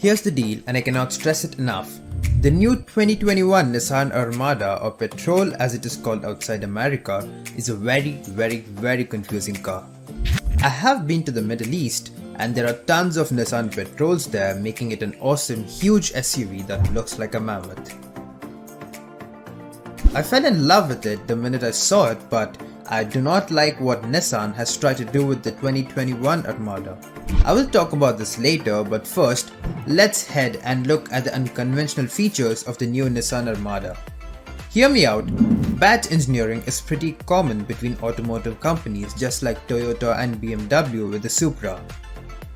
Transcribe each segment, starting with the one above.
Here's the deal, and I cannot stress it enough. The new 2021 Nissan Armada, or Petrol as it is called outside America, is a very confusing car. I have been to the Middle East and there are tons of Nissan Petrols there, making it an awesome huge SUV that looks like a mammoth. I fell in love with it the minute I saw it, but I do not like what Nissan has tried to do with the 2021 Armada. I will talk about this later, but first, let's head and look at the unconventional features of the new Nissan Armada. Hear me out, badge engineering is pretty common between automotive companies just like Toyota and BMW with the Supra.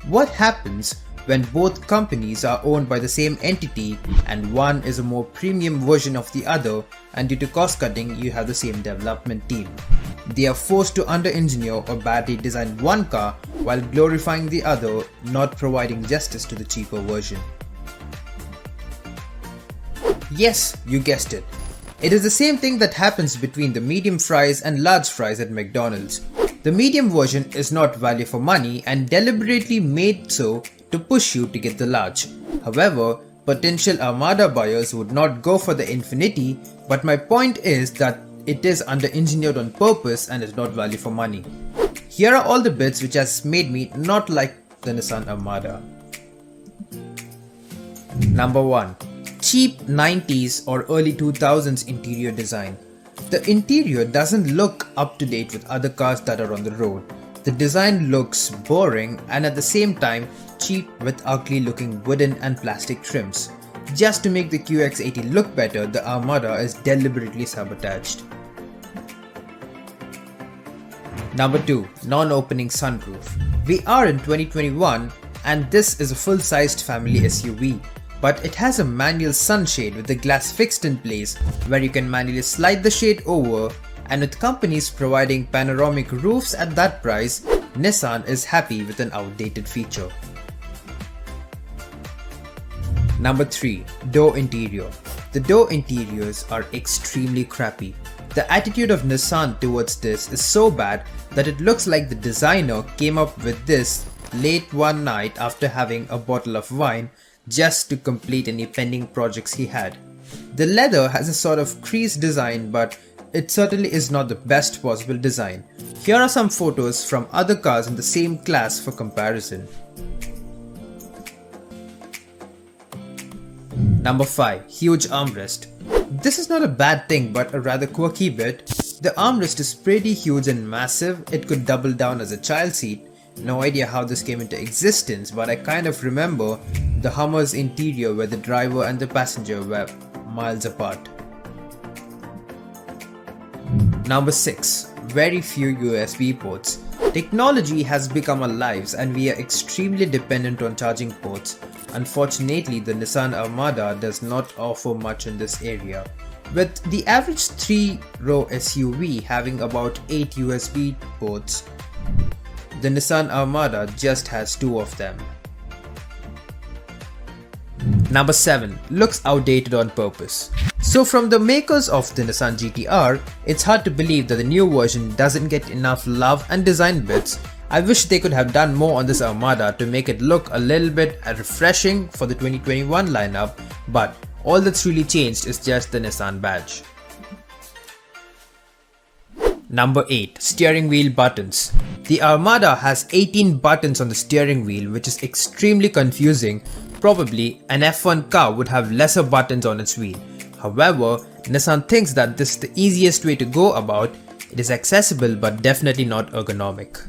What happens when both companies are owned by the same entity and one is a more premium version of the other, and due to cost cutting you have the same development team? They are forced to under-engineer or badly design one car while glorifying the other, not providing justice to the cheaper version. Yes, you guessed it. It is the same thing that happens between the medium fries and large fries at McDonald's. The medium version is not value for money and deliberately made so to push you to get the large. However, potential Armada buyers would not go for the Infinity, but my point is that it is under-engineered on purpose and is not value for money. Here are all the bits which has made me not like the Nissan Armada. Number 1. Cheap 90s or early 2000s interior design. The interior doesn't look up to date with other cars that are on the road. The design looks boring and at the same time cheap with ugly looking wooden and plastic trims. Just to make the QX80 look better, the Armada is deliberately sabotaged. Number 2. Non-opening sunroof. We are in 2021 and this is a full-sized family SUV. But it has a manual sunshade with the glass fixed in place where you can manually slide the shade over, and with companies providing panoramic roofs at that price, Nissan is happy with an outdated feature. Number 3. Door interior. The door interiors are extremely crappy. The attitude of Nissan towards this is so bad that it looks like the designer came up with this late one night after having a bottle of wine just to complete any pending projects he had. The leather has a sort of crease design, but it certainly is not the best possible design. Here are some photos from other cars in the same class for comparison. Number 5. Huge armrest. This is not a bad thing but a rather quirky bit. The armrest is pretty huge and massive. It could double down as a child seat. No idea how this came into existence, but I kind of remember the Hummer's interior where the driver and the passenger were miles apart. Number 6. Very few USB ports. Technology has become our lives and we are extremely dependent on charging ports. Unfortunately, the Nissan Armada does not offer much in this area, with the average 3-row SUV having about 8 USB ports. The Nissan Armada just has 2 of them. Number 7. Looks outdated on purpose. So from the makers of the Nissan GT-R, it's hard to believe that the new version doesn't get enough love and design bits. I wish they could have done more on this Armada to make it look a little bit refreshing for the 2021 lineup, but all that's really changed is just the Nissan badge. Number 8. Steering wheel buttons. The Armada has 18 buttons on the steering wheel, which is extremely confusing. Probably an F1 car would have lesser buttons on its wheel. However, Nissan thinks that this is the easiest way to go about. It is accessible but definitely not ergonomic.